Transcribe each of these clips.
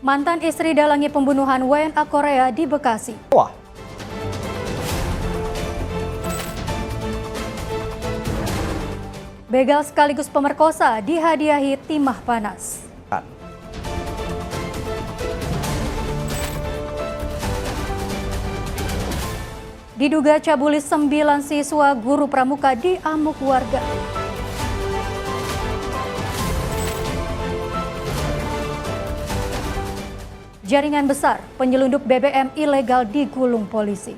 Mantan istri dalangi pembunuhan WNA Korea di Bekasi. Wah. Begal sekaligus pemerkosa dihadiahi timah panas. Diduga cabuli 9 siswa guru pramuka diamuk warga. Jaringan besar penyelundup BBM ilegal digulung polisi.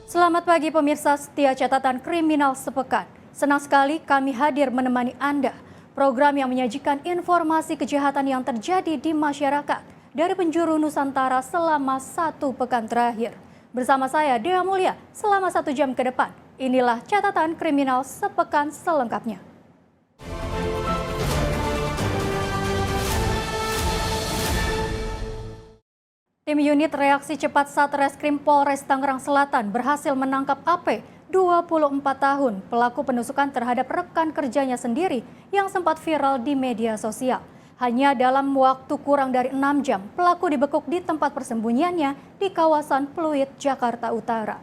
Selamat pagi pemirsa setia catatan kriminal sepekan. Senang sekali kami hadir menemani Anda. Program yang menyajikan informasi kejahatan yang terjadi di masyarakat dari penjuru Nusantara selama 1 pekan terakhir. Bersama saya Dea Mulia selama 1 jam ke depan. Inilah catatan kriminal sepekan selengkapnya. Tim unit reaksi cepat Satreskrim Polres Tangerang Selatan berhasil menangkap AP, 24 tahun, pelaku penusukan terhadap rekan kerjanya sendiri yang sempat viral di media sosial. Hanya dalam waktu kurang dari 6 jam, pelaku dibekuk di tempat persembunyiannya di kawasan Pluit, Jakarta Utara.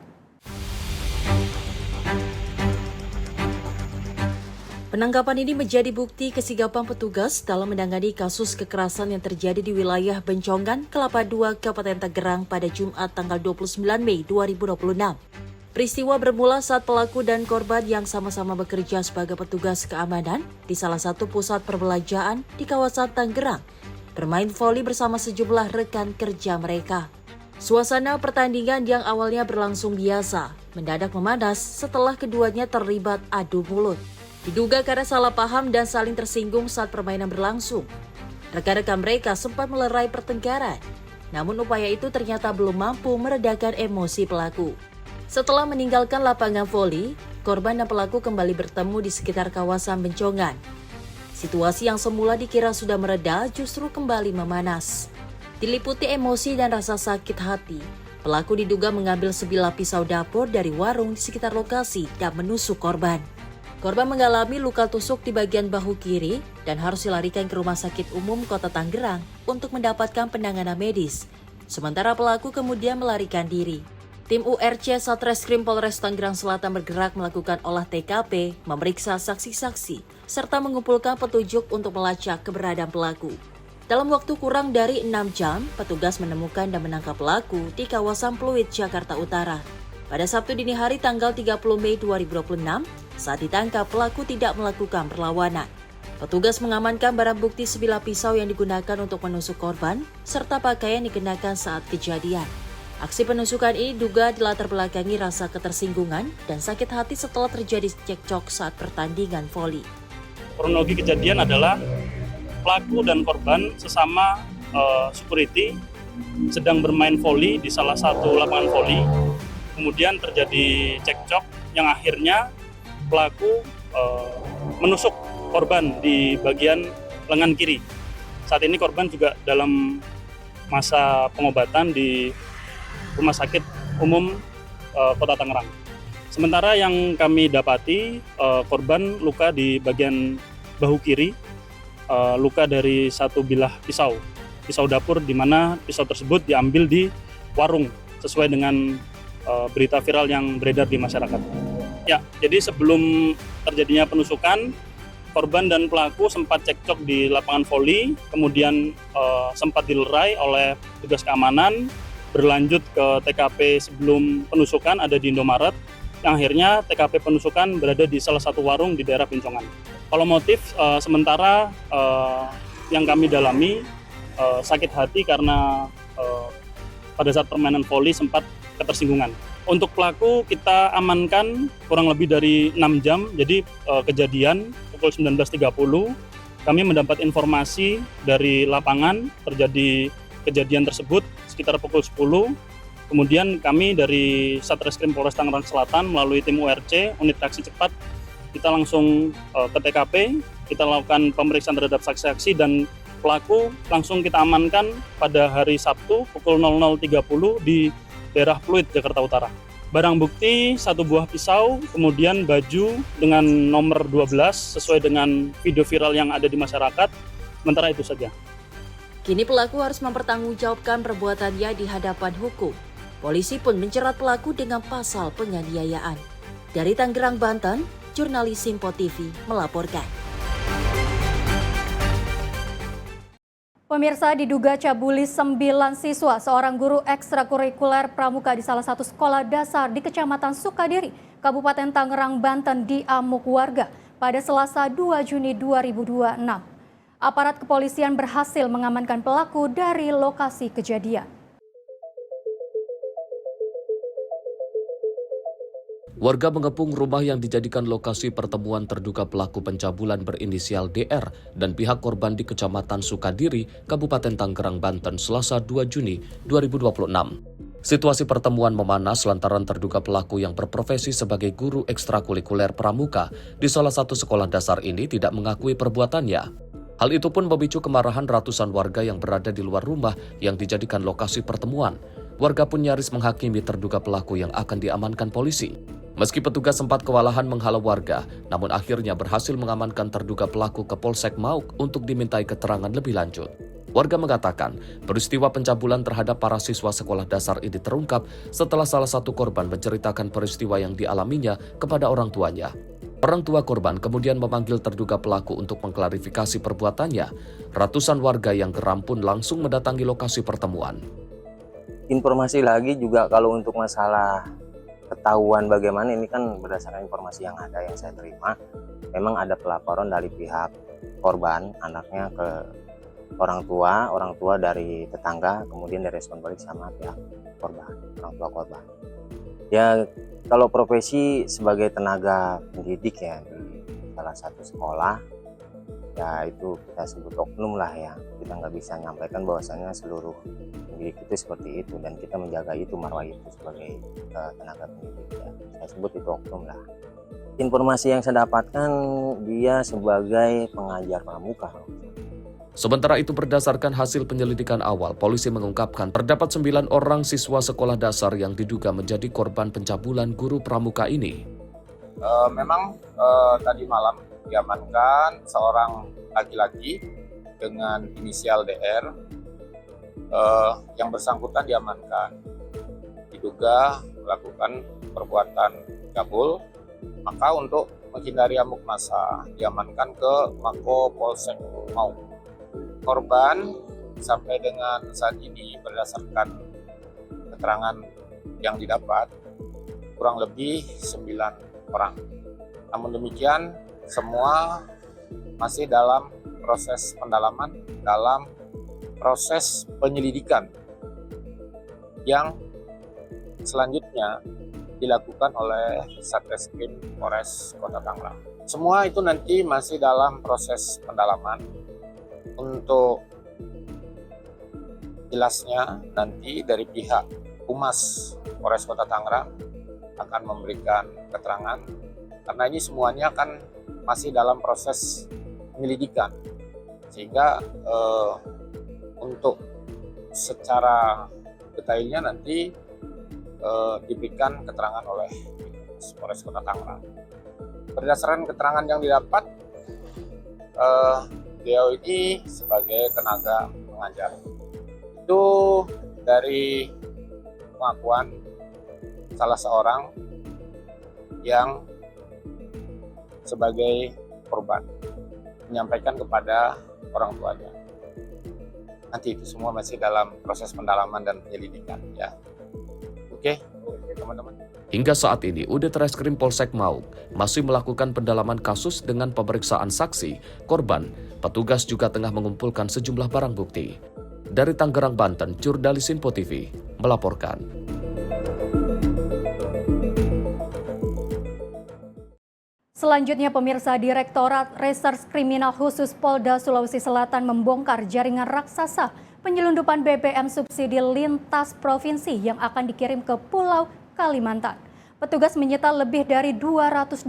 Penangkapan ini menjadi bukti kesigapan petugas dalam menangani kasus kekerasan yang terjadi di wilayah Bencongan, Kelapa II, Kabupaten Tangerang pada Jumat tanggal 29 Mei 2026. Peristiwa bermula saat pelaku dan korban yang sama-sama bekerja sebagai petugas keamanan di salah satu pusat perbelanjaan di kawasan Tangerang bermain voli bersama sejumlah rekan kerja mereka. Suasana pertandingan yang awalnya berlangsung biasa mendadak memanas setelah keduanya terlibat adu mulut. Diduga karena salah paham dan saling tersinggung saat permainan berlangsung. Rekan-rekan mereka sempat melerai pertengkaran, namun upaya itu ternyata belum mampu meredakan emosi pelaku. Setelah meninggalkan lapangan voli, korban dan pelaku kembali bertemu di sekitar kawasan Bencongan. Situasi yang semula dikira sudah mereda justru kembali memanas. Diliputi emosi dan rasa sakit hati, pelaku diduga mengambil sebilah pisau dapur dari warung di sekitar lokasi dan menusuk korban. Korban mengalami luka tusuk di bagian bahu kiri dan harus dilarikan ke Rumah Sakit Umum Kota Tangerang untuk mendapatkan penanganan medis. Sementara pelaku kemudian melarikan diri. Tim URC Satreskrim Polres Tangerang Selatan bergerak melakukan olah TKP, memeriksa saksi-saksi, serta mengumpulkan petunjuk untuk melacak keberadaan pelaku. Dalam waktu kurang dari 6 jam, petugas menemukan dan menangkap pelaku di kawasan Pluit, Jakarta Utara. Pada Sabtu dini hari tanggal 30 Mei 2026, saat ditangkap pelaku tidak melakukan perlawanan. Petugas mengamankan barang bukti sebilah pisau yang digunakan untuk menusuk korban, serta pakaian dikenakan saat kejadian. Aksi penusukan ini diduga dilatar belakangi rasa ketersinggungan dan sakit hati setelah terjadi cekcok saat pertandingan voli. Kronologi kejadian adalah pelaku dan korban sesama security sedang bermain voli di salah satu lapangan voli. Kemudian terjadi cekcok yang akhirnya pelaku menusuk korban di bagian lengan kiri. Saat ini korban juga dalam masa pengobatan di Rumah Sakit Umum Kota Tangerang. Sementara yang kami dapati, korban luka di bagian bahu kiri, luka dari satu bilah pisau dapur, di mana pisau tersebut diambil di warung sesuai dengan berita viral yang beredar di masyarakat. Ya, jadi sebelum terjadinya penusukan, korban dan pelaku sempat cekcok di lapangan voli, kemudian sempat dilerai oleh petugas keamanan, berlanjut ke TKP sebelum penusukan ada di Indomaret, yang akhirnya TKP penusukan berada di salah satu warung di daerah Bencongan. Kalau motif sementara yang kami dalami sakit hati karena pada saat permainan voli sempat ketersinggungan. Untuk pelaku kita amankan kurang lebih dari 6 jam, jadi kejadian pukul 19.30 kami mendapat informasi dari lapangan terjadi kejadian tersebut sekitar pukul 10. Kemudian kami dari Satreskrim Polres Tangerang Selatan melalui tim URC, unit reaksi cepat, kita langsung ke TKP, kita lakukan pemeriksaan terhadap saksi-saksi dan pelaku langsung kita amankan pada hari Sabtu pukul 00.30 di daerah Pluit, Jakarta Utara. Barang bukti 1 buah pisau, kemudian baju dengan nomor 12 sesuai dengan video viral yang ada di masyarakat. Sementara itu saja. Kini pelaku harus mempertanggungjawabkan perbuatannya di hadapan hukum. Polisi pun menjerat pelaku dengan pasal penganiayaan. Dari Tangerang, Banten, jurnalis Simpo TV melaporkan. Pemirsa, diduga cabuli 9 siswa seorang guru ekstrakurikuler pramuka di salah satu sekolah dasar di Kecamatan Sukadiri, Kabupaten Tangerang, Banten diamuk warga pada Selasa 2 Juni 2026. Aparat kepolisian berhasil mengamankan pelaku dari lokasi kejadian. Warga mengepung rumah yang dijadikan lokasi pertemuan terduga pelaku pencabulan berinisial DR dan pihak korban di Kecamatan Sukadiri, Kabupaten Tangerang, Banten, Selasa 2 Juni 2026. Situasi pertemuan memanas lantaran terduga pelaku yang berprofesi sebagai guru ekstrakurikuler pramuka di salah satu sekolah dasar ini tidak mengakui perbuatannya. Hal itu pun memicu kemarahan ratusan warga yang berada di luar rumah yang dijadikan lokasi pertemuan. Warga pun nyaris menghakimi terduga pelaku yang akan diamankan polisi. Meski petugas sempat kewalahan menghalau warga, namun akhirnya berhasil mengamankan terduga pelaku ke Polsek Mauk untuk dimintai keterangan lebih lanjut. Warga mengatakan, peristiwa pencabulan terhadap para siswa sekolah dasar ini terungkap setelah salah satu korban menceritakan peristiwa yang dialaminya kepada orang tuanya. Orang tua korban kemudian memanggil terduga pelaku untuk mengklarifikasi perbuatannya. Ratusan warga yang geram pun langsung mendatangi lokasi pertemuan. Informasi lagi juga kalau untuk masalah ketahuan bagaimana, ini kan berdasarkan informasi yang ada yang saya terima, memang ada pelaporan dari pihak korban, anaknya ke orang tua dari tetangga, kemudian direspon balik sama pihak korban, orang tua korban. Ya kalau profesi sebagai tenaga pendidik ya di salah satu sekolah, ya itu kita sebut oknum lah ya, kita nggak bisa nyampaikan bahwasanya seluruh pendidik itu seperti itu dan kita menjaga itu marwah itu sebagai tenaga pendidik ya. Saya sebut itu oknum lah. Informasi yang saya dapatkan dia sebagai pengajar pramuka. Sementara itu berdasarkan hasil penyelidikan awal, polisi mengungkapkan terdapat 9 orang siswa sekolah dasar yang diduga menjadi korban pencabulan guru pramuka ini. Memang tadi malam diamankan seorang laki-laki dengan inisial DR. Yang bersangkutan diamankan, diduga melakukan perbuatan cabul. Maka untuk menghindari amuk massa diamankan ke Mako Polsek Mauk. Korban sampai dengan saat ini berdasarkan keterangan yang didapat kurang lebih 9 orang. Namun demikian semua masih dalam proses pendalaman, dalam proses penyelidikan yang selanjutnya dilakukan oleh Satreskrim Polres Kota Tangerang. Semua itu nanti masih dalam proses pendalaman. Untuk jelasnya nanti dari pihak Humas Polres Kota Tangerang akan memberikan keterangan karena ini semuanya kan masih dalam proses penyelidikan, sehingga untuk secara detailnya nanti diberikan keterangan oleh Polres Kota Tangerang. Berdasarkan keterangan yang didapat, beliau ini sebagai tenaga pengajar. Itu dari pengakuan salah seorang yang sebagai korban menyampaikan kepada orang tuanya. Nanti itu semua masih dalam proses pendalaman dan penyelidikan ya. Oke, teman-teman. Hingga saat ini, Unit Reskrim Polsek Mauk masih melakukan pendalaman kasus dengan pemeriksaan saksi, korban. Petugas juga tengah mengumpulkan sejumlah barang bukti. Dari Tangerang, Banten, jurnalis Simpo TV melaporkan. Selanjutnya, pemirsa, Direktorat Reserse Kriminal Khusus Polda Sulawesi Selatan membongkar jaringan raksasa penyelundupan BBM subsidi lintas provinsi yang akan dikirim ke Pulau Kalimantan. Petugas menyita lebih dari 229.000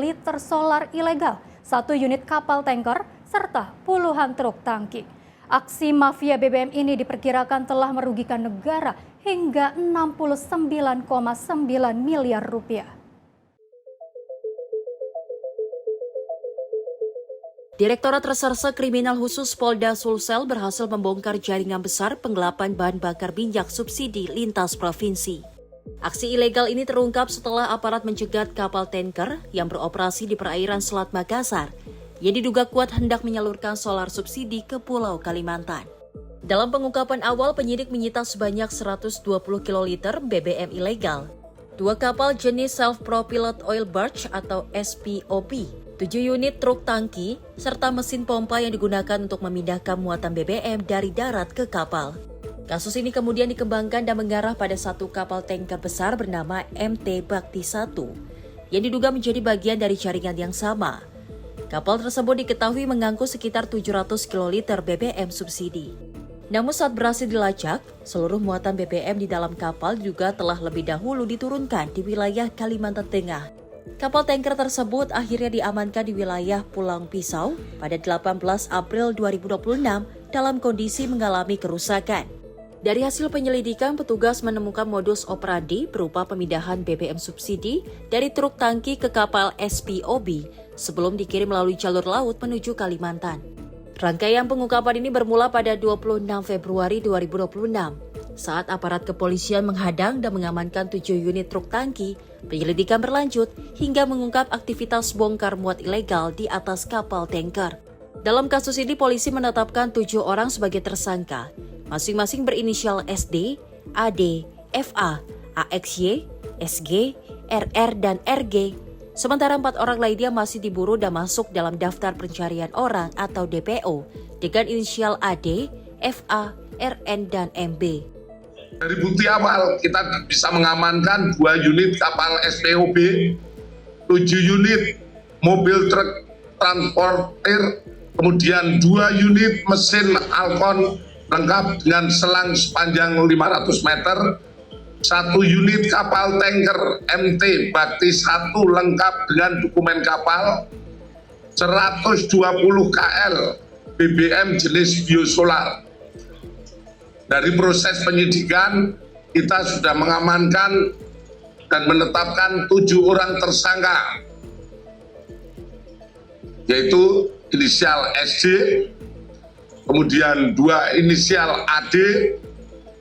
liter solar ilegal, 1 unit kapal tanker, serta puluhan truk tangki. Aksi mafia BBM ini diperkirakan telah merugikan negara hingga 69,9 miliar rupiah. Direktorat Reserse Kriminal Khusus Polda Sulsel berhasil membongkar jaringan besar penggelapan bahan bakar minyak subsidi lintas provinsi. Aksi ilegal ini terungkap setelah aparat mencegat kapal tanker yang beroperasi di perairan Selat Makassar yang diduga kuat hendak menyalurkan solar subsidi ke Pulau Kalimantan. Dalam pengungkapan awal, penyidik menyita sebanyak 120 kiloliter BBM ilegal, 2 kapal jenis Self-Propelled Oil Barge atau SPOB, 7 unit truk tangki, serta mesin pompa yang digunakan untuk memindahkan muatan BBM dari darat ke kapal. Kasus ini kemudian dikembangkan dan mengarah pada satu kapal tanker besar bernama MT Bakti 1, yang diduga menjadi bagian dari jaringan yang sama. Kapal tersebut diketahui mengangkut sekitar 700 kiloliter BBM subsidi. Namun saat berhasil dilacak, seluruh muatan BBM di dalam kapal juga telah lebih dahulu diturunkan di wilayah Kalimantan Tengah. Kapal tanker tersebut akhirnya diamankan di wilayah Pulau Pisau pada 18 April 2026 dalam kondisi mengalami kerusakan. Dari hasil penyelidikan, petugas menemukan modus operandi berupa pemindahan BBM subsidi dari truk tangki ke kapal SPOB sebelum dikirim melalui jalur laut menuju Kalimantan. Rangkaian pengungkapan ini bermula pada 26 Februari 2026. Saat aparat kepolisian menghadang dan mengamankan 7 unit truk tangki, penyelidikan berlanjut hingga mengungkap aktivitas bongkar muat ilegal di atas kapal tanker. Dalam kasus ini, polisi menetapkan 7 orang sebagai tersangka, masing-masing berinisial SD, AD, FA, AXY, SG, RR, dan RG. Sementara 4 orang lainnya masih diburu dan masuk dalam daftar pencarian orang atau DPO dengan inisial AD, FA, RN, dan MB. Dari bukti awal kita bisa mengamankan 2 unit kapal SPOB, 7 unit mobil truk transporter, kemudian 2 unit mesin Alcon lengkap dengan selang sepanjang 500 meter, 1 unit kapal tanker MT Bakti 1 lengkap dengan dokumen kapal, 120 KL BBM jenis biosolar. Dari proses penyidikan, kita sudah mengamankan dan menetapkan 7 orang tersangka, yaitu inisial SJ, kemudian 2 inisial AD,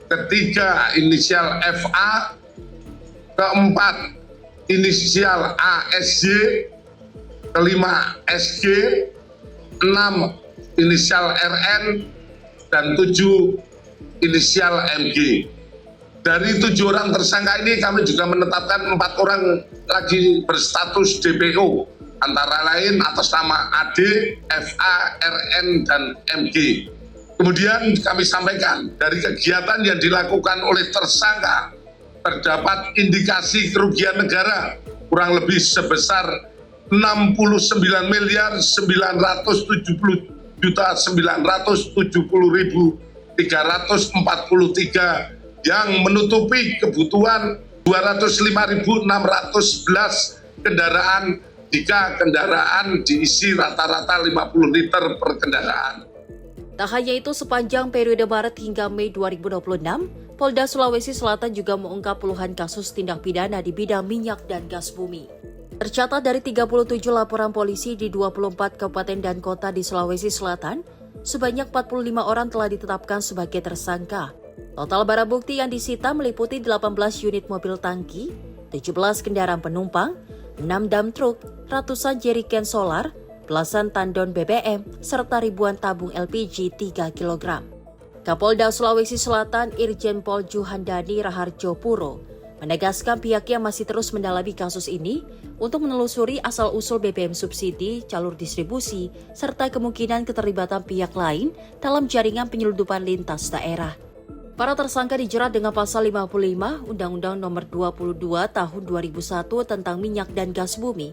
ketiga inisial FA, keempat inisial ASJ, kelima SG, 6 inisial RN, dan 7 inisial MG. Dari 7 orang tersangka ini kami juga menetapkan 4 orang lagi berstatus DPO, antara lain atas nama AD, FA, RN, dan MG. Kemudian kami sampaikan dari kegiatan yang dilakukan oleh tersangka terdapat indikasi kerugian negara kurang lebih sebesar 69.970.970.343 yang menutupi kebutuhan 205.611 kendaraan jika kendaraan diisi rata-rata 50 liter per kendaraan. Tak hanya itu, sepanjang periode Maret hingga Mei 2026, Polda Sulawesi Selatan juga mengungkap puluhan kasus tindak pidana di bidang minyak dan gas bumi. Tercatat dari 37 laporan polisi di 24 kabupaten dan kota di Sulawesi Selatan, sebanyak 45 orang telah ditetapkan sebagai tersangka. Total barang bukti yang disita meliputi 18 unit mobil tangki, 17 kendaraan penumpang, 6 dump truk, ratusan jerigen solar, belasan tandon BBM, serta ribuan tabung LPG 3 kg. Kapolda Sulawesi Selatan Irjen Pol Juhandani Raharjo Puro menegaskan pihaknya masih terus mendalami kasus ini untuk menelusuri asal-usul BBM subsidi, jalur distribusi, serta kemungkinan keterlibatan pihak lain dalam jaringan penyelundupan lintas daerah. Para tersangka dijerat dengan pasal 55 Undang-Undang Nomor 22 Tahun 2001 tentang minyak dan gas bumi,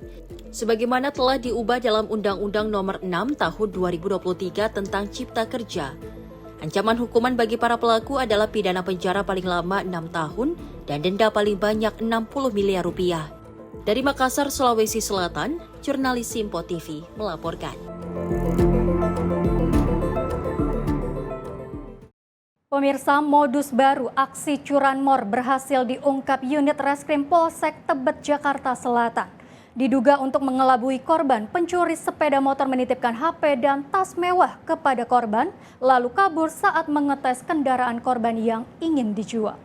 sebagaimana telah diubah dalam Undang-Undang Nomor 6 Tahun 2023 tentang Cipta Kerja. Ancaman hukuman bagi para pelaku adalah pidana penjara paling lama 6 tahun dan denda paling banyak 60 miliar rupiah. Dari Makassar, Sulawesi Selatan, jurnalis Simpo TV melaporkan. Pemirsa, modus baru aksi curanmor berhasil diungkap unit Reskrim Polsek Tebet, Jakarta Selatan. Diduga untuk mengelabui korban, pencuri sepeda motor menitipkan HP dan tas mewah kepada korban, lalu kabur saat mengetes kendaraan korban yang ingin dijual.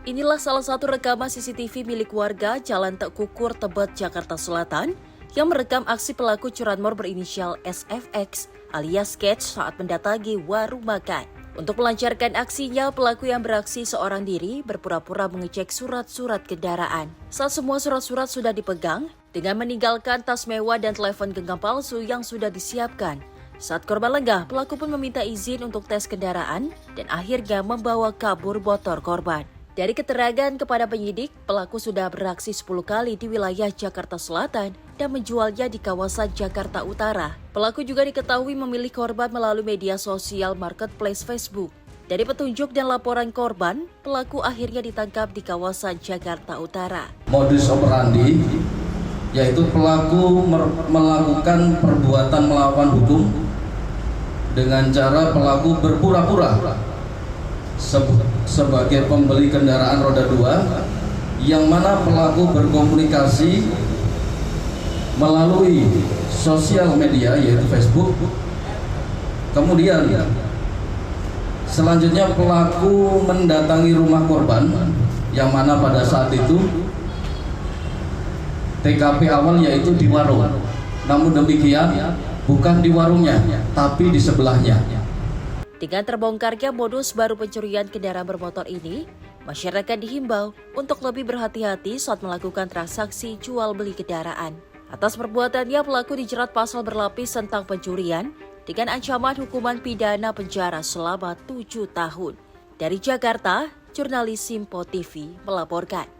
Inilah salah satu rekaman CCTV milik warga Jalan Tekukur, Tebet, Jakarta Selatan yang merekam aksi pelaku curanmor berinisial SFX alias Sketch saat mendatangi warung makan. Untuk melancarkan aksinya, pelaku yang beraksi seorang diri berpura-pura mengecek surat-surat kendaraan. Saat semua surat-surat sudah dipegang, dengan meninggalkan tas mewah dan telepon genggam palsu yang sudah disiapkan. Saat korban lengah, pelaku pun meminta izin untuk tes kendaraan dan akhirnya membawa kabur motor korban. Dari keterangan kepada penyidik, pelaku sudah beraksi 10 kali di wilayah Jakarta Selatan dan menjualnya di kawasan Jakarta Utara. Pelaku juga diketahui memilih korban melalui media sosial marketplace Facebook. Dari petunjuk dan laporan korban, pelaku akhirnya ditangkap di kawasan Jakarta Utara. Modus operandi yaitu pelaku melakukan perbuatan melawan hukum dengan cara pelaku berpura-pura sebagai pembeli kendaraan roda 2, yang mana pelaku berkomunikasi melalui sosial media yaitu Facebook. Kemudian selanjutnya pelaku mendatangi rumah korban, yang mana pada saat itu TKP awal yaitu di warung. Namun demikian bukan di warungnya, tapi di sebelahnya. Dengan terbongkarnya modus baru pencurian kendaraan bermotor ini, masyarakat dihimbau untuk lebih berhati-hati saat melakukan transaksi jual beli kendaraan. Atas perbuatannya, pelaku dijerat pasal berlapis tentang pencurian dengan ancaman hukuman pidana penjara selama 7 tahun. Dari Jakarta, jurnalis Simpo TV melaporkan.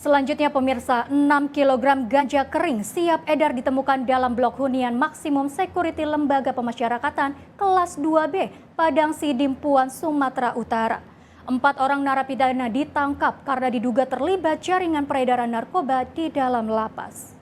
Selanjutnya pemirsa, 6 kg ganja kering siap edar ditemukan dalam blok hunian maksimum security Lembaga Pemasyarakatan kelas 2B, Padang Sidimpuan, Sumatera Utara. 4 orang narapidana ditangkap karena diduga terlibat jaringan peredaran narkoba di dalam lapas.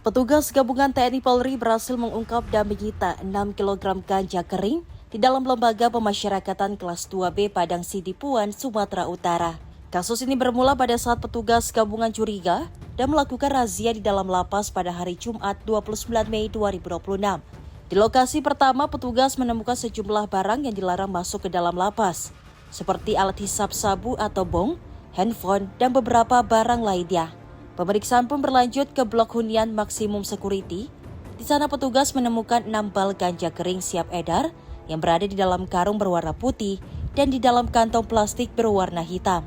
Petugas gabungan TNI Polri berhasil mengungkap dan menyita 6 kg ganja kering di dalam Lembaga Pemasyarakatan kelas 2B Padang Sidimpuan, Sumatera Utara. Kasus ini bermula pada saat petugas gabungan curiga dan melakukan razia di dalam lapas pada hari Jumat 29 Mei 2026. Di lokasi pertama, petugas menemukan sejumlah barang yang dilarang masuk ke dalam lapas, seperti alat hisap sabu atau bong, handphone, dan beberapa barang lainnya. Pemeriksaan pun berlanjut ke blok hunian maksimum security. Di sana petugas menemukan 6 bal ganja kering siap edar yang berada di dalam karung berwarna putih dan di dalam kantong plastik berwarna hitam.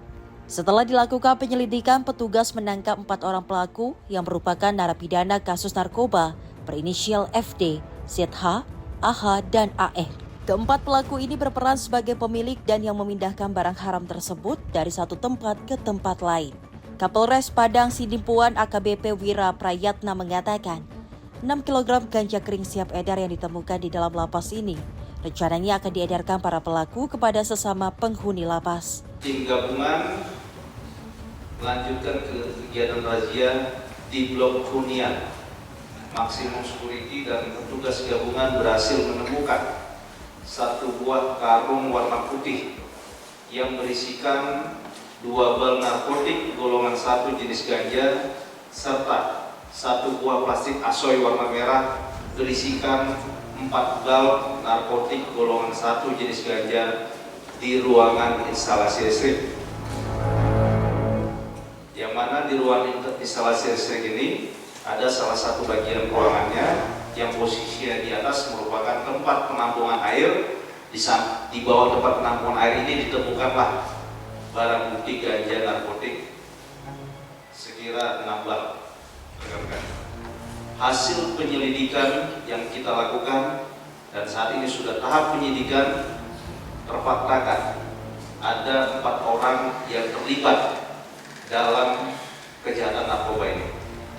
Setelah dilakukan penyelidikan, petugas menangkap 4 orang pelaku yang merupakan narapidana kasus narkoba berinisial FD, ZH, AH, dan AR. Keempat pelaku ini berperan sebagai pemilik dan yang memindahkan barang haram tersebut dari satu tempat ke tempat lain. Kapolres Padang Sidimpuan AKBP Wira Prayatna mengatakan, 6 kg ganja kering siap edar yang ditemukan di dalam lapas ini rencananya akan diedarkan para pelaku kepada sesama penghuni lapas. Tim gabungan melanjutkan ke kegiatan razia di blok hunian maksimum security dan petugas gabungan berhasil menemukan 1 buah karung warna putih yang berisikan 2 bal narkotik golongan 1 jenis ganja serta 1 buah plastik asoy warna merah berisikan 4 bal narkotik golongan 1 jenis ganja di ruangan instalasi listrik. Yang mana di ruangan instalasi listrik ini ada salah satu bagian ruangannya yang posisinya di atas merupakan tempat penampungan air. Di bawah tempat penampungan air ini ditemukanlah barang bukti ganja narkotik sekira 6 bal. Hasil penyelidikan yang kita lakukan dan saat ini sudah tahap penyidikan, terfaktakan ada 4 orang yang terlibat dalam kejahatan narkoba ini,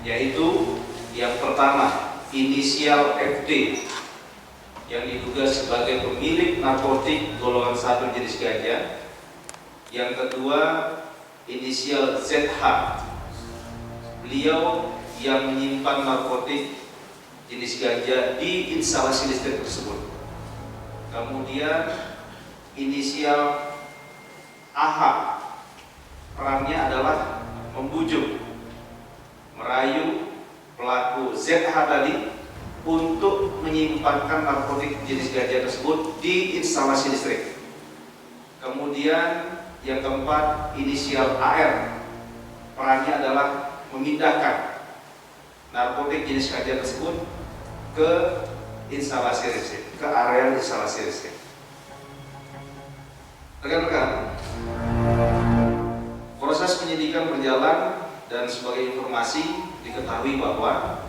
yaitu yang pertama inisial FD yang diduga sebagai pemilik narkotik golongan 1 jenis ganja, yang kedua inisial ZH. Beliau yang menyimpan narkotik jenis ganja di instalasi listrik tersebut. Kemudian inisial AH, perannya adalah membujuk, merayu pelaku ZH tadi untuk menyimpankan narkotik jenis ganja tersebut di instalasi listrik. Kemudian yang keempat, inisial AR, perannya adalah memindahkan narkotik jenis ganja tersebut ke instalasi listrik, ke area instalasi listrik. Rekan-rekan, proses penyidikan berjalan dan sebagai informasi diketahui bahwa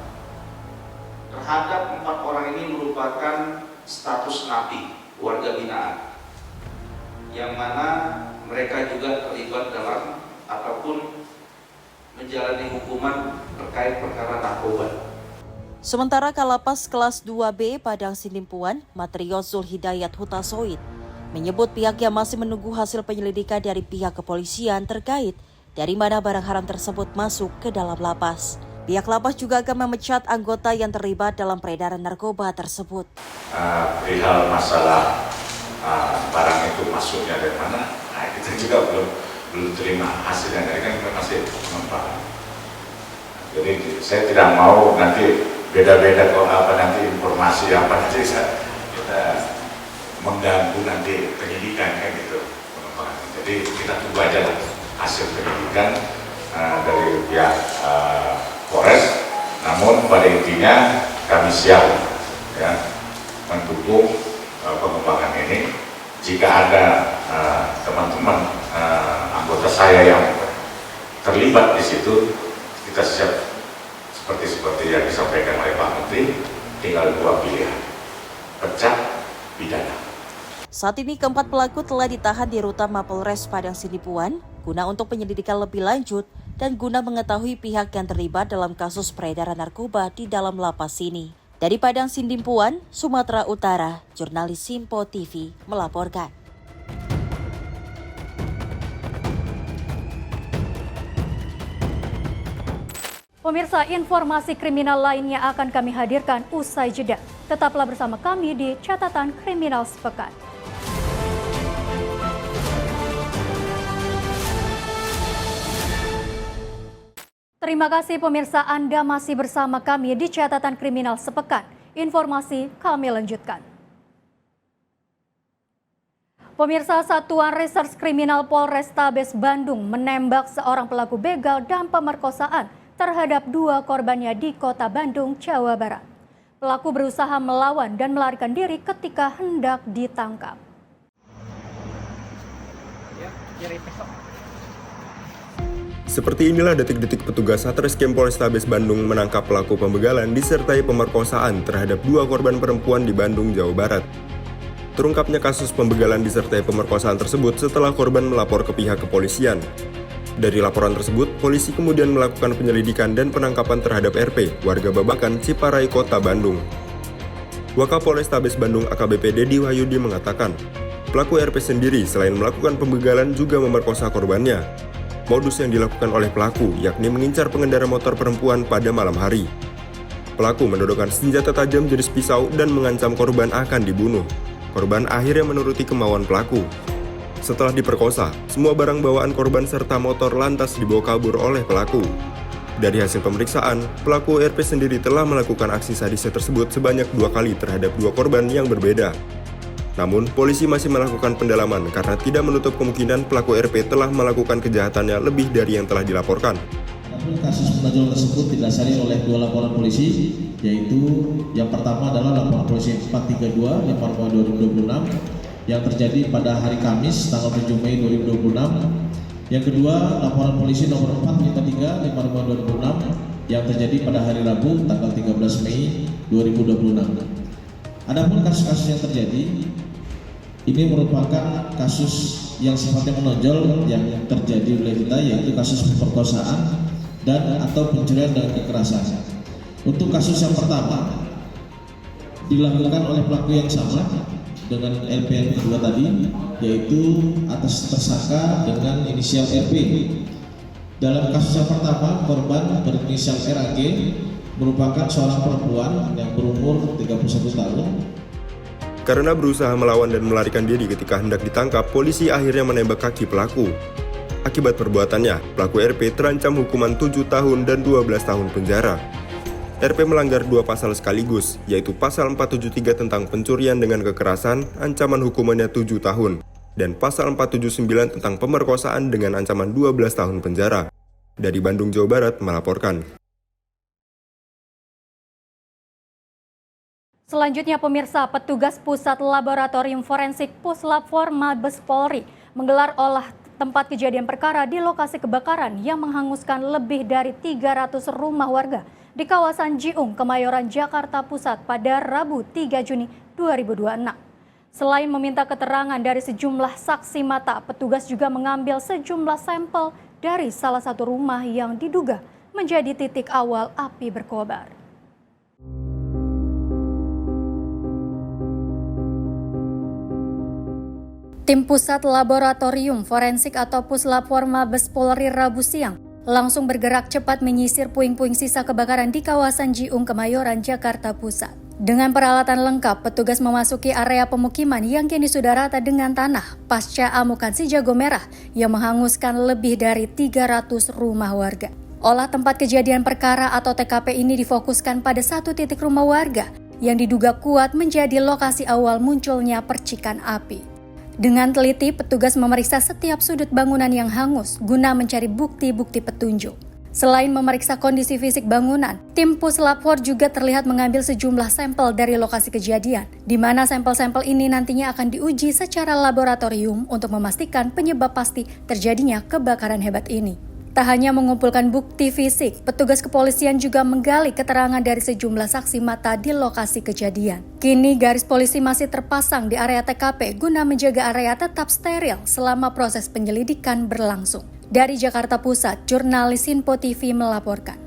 terhadap 4 orang ini merupakan status napi, warga binaan, yang mana mereka juga terlibat dalam ataupun menjalani hukuman terkait perkara narkoba. Sementara Kalapas kelas 2B Padang Sinimpuan, Matrio Zulhidayat Hutasoid, menyebut pihaknya masih menunggu hasil penyelidikan dari pihak kepolisian terkait dari mana barang haram tersebut masuk ke dalam lapas. Pihak lapas juga akan memecat anggota yang terlibat dalam peredaran narkoba tersebut. Perihal masalah barang itu masuknya dari mana, kita juga belum terima hasilnya, dari kan kita masih mengembang. Jadi saya tidak mau nanti beda-beda kalau nanti informasi nanti kita mengganggu nanti penyidikan kan gitu. Jadi kita tunggu aja lah hasil penyidikan dari pihak Polres. Namun pada intinya kami siap ya mendukung pengembangan ini. Jika ada teman-teman anggota saya yang terlibat di situ, kita siap seperti yang disampaikan oleh Pak Menteri, tinggal 2 pilihan, pecat, pidana. Saat ini keempat pelaku telah ditahan di rutan Mapolres Padang Sinimpuan guna untuk penyelidikan lebih lanjut dan guna mengetahui pihak yang terlibat dalam kasus peredaran narkoba di dalam lapas ini. Dari Padang Sinimpuan, Sumatera Utara, jurnalis Simpo TV melaporkan. Pemirsa, informasi kriminal lainnya akan kami hadirkan usai jeda. Tetaplah bersama kami di Catatan Kriminal Sepekan. Terima kasih pemirsa, Anda masih bersama kami di Catatan Kriminal Sepekan. Informasi kami lanjutkan. Pemirsa, Satuan Reserse Kriminal Polrestabes Bandung menembak seorang pelaku begal dan pemerkosaan terhadap 2 korbannya di Kota Bandung, Jawa Barat. Pelaku berusaha melawan dan melarikan diri ketika hendak ditangkap. Seperti inilah detik-detik petugas Satreskrim Polrestabes Bandung menangkap pelaku pembegalan disertai pemerkosaan terhadap 2 korban perempuan di Bandung, Jawa Barat. Terungkapnya kasus pembegalan disertai pemerkosaan tersebut setelah korban melapor ke pihak kepolisian. Dari laporan tersebut, polisi kemudian melakukan penyelidikan dan penangkapan terhadap RP, warga Babakan, Ciparai, Kota Bandung. Wakapolrestabes Bandung AKBP Dedi Wahyudi mengatakan, pelaku RP sendiri selain melakukan pembegalan juga memerkosa korbannya. Modus yang dilakukan oleh pelaku yakni mengincar pengendara motor perempuan pada malam hari. Pelaku menodongkan senjata tajam jenis pisau dan mengancam korban akan dibunuh. Korban akhirnya menuruti kemauan pelaku. Setelah diperkosa, semua barang bawaan korban serta motor lantas dibawa kabur oleh pelaku. Dari hasil pemeriksaan, pelaku RP sendiri telah melakukan aksi sadisnya tersebut sebanyak 2 kali terhadap 2 korban yang berbeda. Namun, polisi masih melakukan pendalaman karena tidak menutup kemungkinan pelaku RP telah melakukan kejahatannya lebih dari yang telah dilaporkan. Kasus penonjolan tersebut didasari oleh 2 laporan polisi, yaitu yang pertama adalah laporan polisi 432 5/2026 yang terjadi pada hari Kamis tanggal 7 Mei 2026. Yang kedua, laporan polisi nomor 453 5/2026 yang terjadi pada hari Rabu tanggal 13 Mei 2026. Adapun kasus-kasus yang terjadi ini merupakan kasus yang sifatnya menonjol yang terjadi oleh kita, yaitu kasus pemerkosaan dan atau pencurian dan kekerasan. Untuk kasus yang pertama dilakukan oleh pelaku yang sama, dengan LP yang kedua tadi, yaitu atas tersangka dengan inisial RP. Dalam kasus yang pertama, korban berinisial RAG merupakan seorang perempuan yang berumur 31 tahun. Karena berusaha melawan dan melarikan diri ketika hendak ditangkap, polisi akhirnya menembak kaki pelaku. Akibat perbuatannya, pelaku RP terancam hukuman 7 tahun dan 12 tahun penjara. RP melanggar 2 pasal sekaligus, yaitu pasal 473 tentang pencurian dengan kekerasan, ancaman hukumannya 7 tahun, dan pasal 479 tentang pemerkosaan dengan ancaman 12 tahun penjara. Dari Bandung, Jawa Barat melaporkan. Selanjutnya pemirsa, petugas Pusat Laboratorium Forensik Puslapfor Mabes Polri menggelar olah tempat kejadian perkara di lokasi kebakaran yang menghanguskan lebih dari 300 rumah warga di kawasan Jiung, Kemayoran, Jakarta Pusat pada Rabu 3 Juni 2026. Selain meminta keterangan dari sejumlah saksi mata, petugas juga mengambil sejumlah sampel dari salah satu rumah yang diduga menjadi titik awal api berkobar. Tim Pusat Laboratorium Forensik atau Puslapfor Mabes Polri Rabu siang langsung bergerak cepat menyisir puing-puing sisa kebakaran di kawasan Jiung, Kemayoran, Jakarta Pusat. Dengan peralatan lengkap, petugas memasuki area pemukiman yang kini sudah rata dengan tanah pasca amukan si jago merah yang menghanguskan lebih dari 300 rumah warga. Olah tempat kejadian perkara atau TKP ini difokuskan pada satu titik rumah warga yang diduga kuat menjadi lokasi awal munculnya percikan api. Dengan teliti, petugas memeriksa setiap sudut bangunan yang hangus guna mencari bukti-bukti petunjuk. Selain memeriksa kondisi fisik bangunan, tim Puslapfor juga terlihat mengambil sejumlah sampel dari lokasi kejadian, di mana sampel-sampel ini nantinya akan diuji secara laboratorium untuk memastikan penyebab pasti terjadinya kebakaran hebat ini. Tak hanya mengumpulkan bukti fisik, petugas kepolisian juga menggali keterangan dari sejumlah saksi mata di lokasi kejadian. Kini garis polisi masih terpasang di area TKP guna menjaga area tetap steril selama proses penyelidikan berlangsung. Dari Jakarta Pusat, jurnalis Info TV melaporkan.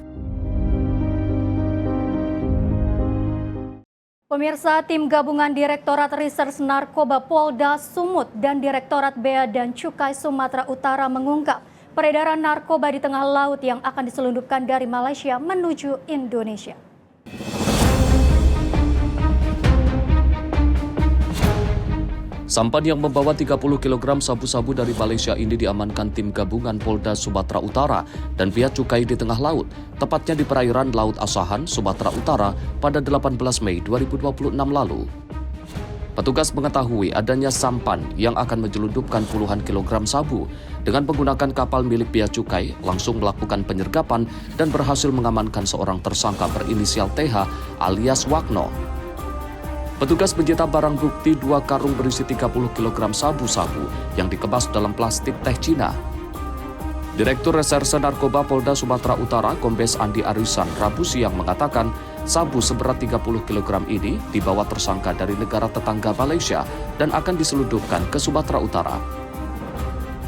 Pemirsa, tim gabungan Direktorat Reserse Narkoba Polda Sumut dan Direktorat Bea dan Cukai Sumatera Utara mengungkap peredaran narkoba di tengah laut yang akan diselundupkan dari Malaysia menuju Indonesia. Sampan yang membawa 30 kg sabu-sabu dari Malaysia ini diamankan tim gabungan Polda Sumatera Utara dan Bea Cukai di tengah laut, tepatnya di perairan Laut Asahan, Sumatera Utara pada 18 Mei 2026 lalu. Petugas mengetahui adanya sampan yang akan menyelundupkan puluhan kilogram sabu. Dengan menggunakan kapal milik Bea Cukai, langsung melakukan penyergapan dan berhasil mengamankan seorang tersangka berinisial TH alias Wakno. Petugas menyita barang bukti 2 karung berisi 30 kg sabu-sabu yang dikemas dalam plastik teh Cina. Direktur Reserse Narkoba Polda Sumatera Utara, Kombes Andi Arisan, Rabu siang mengatakan sabu seberat 30 kg ini dibawa tersangka dari negara tetangga Malaysia dan akan diselundupkan ke Sumatera Utara.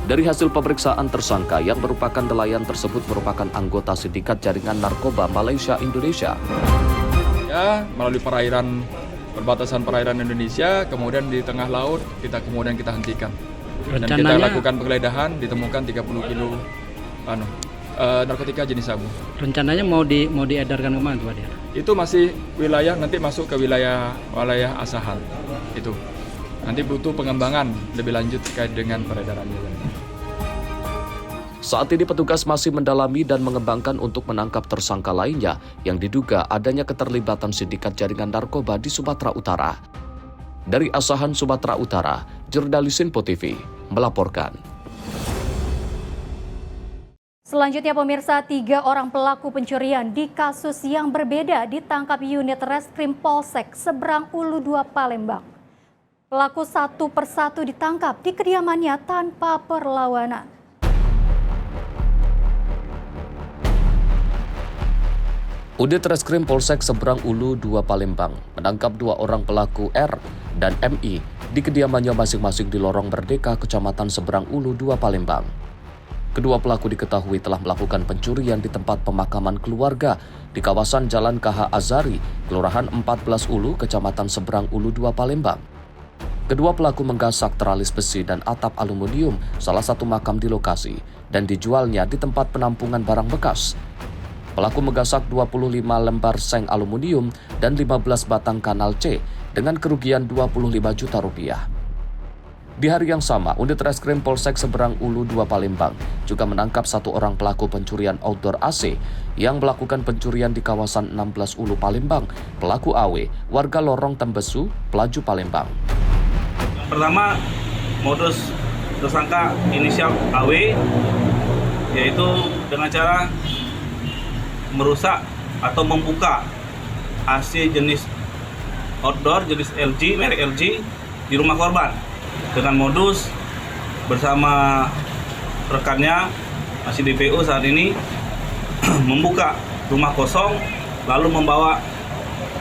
Dari hasil pemeriksaan tersangka yang merupakan nelayan tersebut merupakan anggota sindikat jaringan narkoba Malaysia Indonesia. Ya, melalui perbatasan perairan Indonesia, kemudian di tengah laut kita hentikan. Dan kita lakukan penggeledahan, ditemukan 30 kilo narkotika jenis sabu. Rencananya mau diedarkan kemana tuh, Pak? Itu masih wilayah, nanti masuk ke wilayah Asahan. Itu nanti butuh pengembangan lebih lanjut terkait dengan peredarannya. Saat ini petugas masih mendalami dan mengembangkan untuk menangkap tersangka lainnya yang diduga adanya keterlibatan sindikat jaringan narkoba di Sumatera Utara. Dari Asahan, Sumatera Utara, jurnalis Info TV melaporkan. Selanjutnya pemirsa, 3 orang pelaku pencurian di kasus yang berbeda ditangkap unit Reskrim Polsek Seberang Ulu 2 Palembang. Pelaku satu persatu ditangkap di kediamannya tanpa perlawanan. Unit Reskrim Polsek Seberang Ulu 2 Palembang menangkap 2 orang pelaku R dan MI di kediamannya masing-masing di Lorong Merdeka, Kecamatan Seberang Ulu 2 Palembang. Kedua pelaku diketahui telah melakukan pencurian di tempat pemakaman keluarga di kawasan Jalan KH Azari, Kelurahan 14 Ulu, Kecamatan Seberang Ulu 2 Palembang. Kedua pelaku menggasak teralis besi dan atap aluminium salah satu makam di lokasi dan dijualnya di tempat penampungan barang bekas. Pelaku menggasak 25 lembar seng aluminium dan 15 batang kanal C dengan kerugian 25 juta rupiah. Di hari yang sama, unit reskrim Polsek Seberang Ulu 2 Palembang juga menangkap satu orang pelaku pencurian outdoor AC yang melakukan pencurian di kawasan 16 Ulu Palembang. Pelaku AW, warga Lorong Tembesu, Pelaju Palembang. Pertama, modus tersangka inisial AW, yaitu dengan cara merusak atau membuka AC jenis outdoor, jenis LG, merek LG di rumah korban. Dengan modus bersama rekannya masih DPO saat ini membuka rumah kosong lalu membawa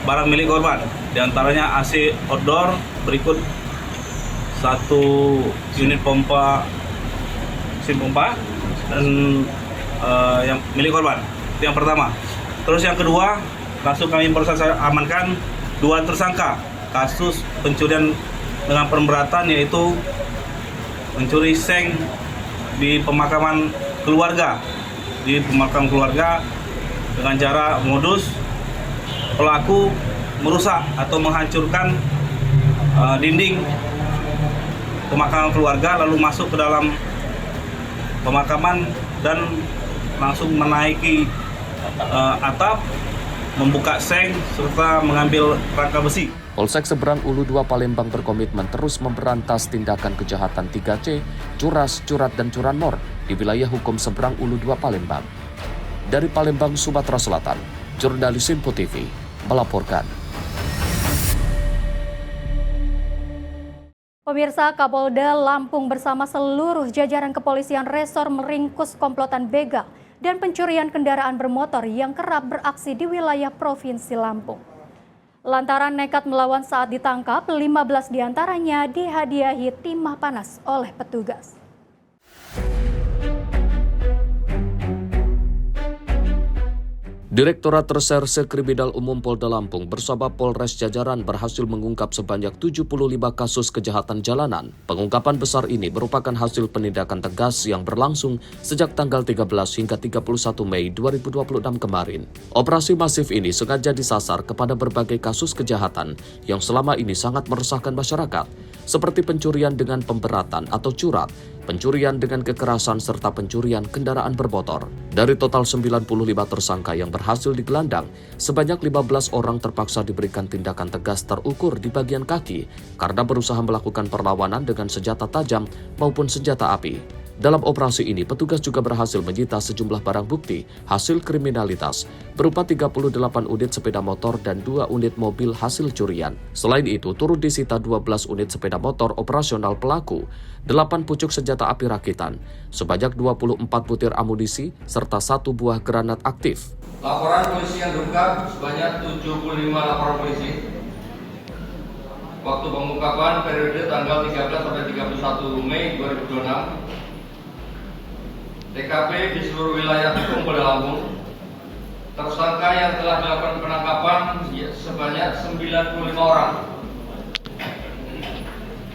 barang milik korban, diantaranya AC outdoor berikut satu unit pompa mesin pompa dan yang milik korban. Itu yang pertama. Terus yang kedua, langsung kami proses amankan dua tersangka kasus pencurian dengan pemberatan, yaitu mencuri seng di pemakaman keluarga. Di pemakaman keluarga dengan cara modus pelaku merusak atau menghancurkan dinding pemakaman keluarga lalu masuk ke dalam pemakaman dan langsung menaiki atap, membuka seng serta mengambil rangka besi. Polsek Seberang Ulu 2 Palembang berkomitmen terus memberantas tindakan kejahatan 3C, curas, curat, dan curanmor di wilayah hukum Seberang Ulu 2 Palembang. Dari Palembang, Sumatera Selatan, jurnalis Info TV melaporkan. Pemirsa, Kapolda Lampung bersama seluruh jajaran kepolisian resor meringkus komplotan begal dan pencurian kendaraan bermotor yang kerap beraksi di wilayah Provinsi Lampung. Lantaran nekat melawan saat ditangkap, 15 diantaranya dihadiahi timah panas oleh petugas. Direktorat Reserse Kriminal Umum Polda Lampung bersama Polres Jajaran berhasil mengungkap sebanyak 75 kasus kejahatan jalanan. Pengungkapan besar ini merupakan hasil penindakan tegas yang berlangsung sejak tanggal 13 hingga 31 Mei 2026 kemarin. Operasi masif ini sengaja disasar kepada berbagai kasus kejahatan yang selama ini sangat meresahkan masyarakat, seperti pencurian dengan pemberatan atau curat, pencurian dengan kekerasan, serta pencurian kendaraan bermotor. Dari total 95 tersangka yang berhasil digelandang, sebanyak 15 orang terpaksa diberikan tindakan tegas terukur di bagian kaki karena berusaha melakukan perlawanan dengan senjata tajam maupun senjata api. Dalam operasi ini, petugas juga berhasil menyita sejumlah barang bukti hasil kriminalitas berupa 38 unit sepeda motor dan 2 unit mobil hasil curian. Selain itu, turut disita 12 unit sepeda motor operasional pelaku, 8 pucuk senjata api rakitan, sebanyak 24 butir amunisi, serta 1 buah granat aktif. Laporan polisi yang terungkap sebanyak 75 laporan polisi. Waktu pengungkapan periode tanggal 13 sampai 31 Mei 2026. TKP di seluruh wilayah hukum Polda Lampung. Tersangka yang telah dilakukan penangkapan sebanyak 95 orang.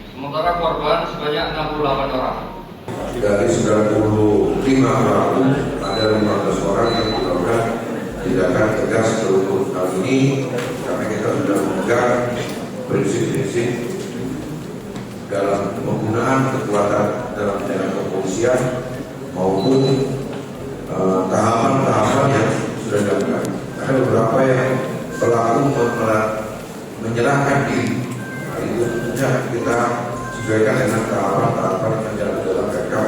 Sementara korban sebanyak 68 orang. Dari 95 pelaku, ada 15 orang yang dilakukan tindakan tegas terukur. Hal ini karena kita sudah memegang prinsip-prinsip dalam penggunaan kekuatan dalam bidang kepolisian maupun tahapan-tahapan yang sudah dilakukan. Ada beberapa yang pelaku menyerahkan diri. Hal itu tentunya kita sesuaikan dengan tahapan-tahapan yang dilakukan dalam rekap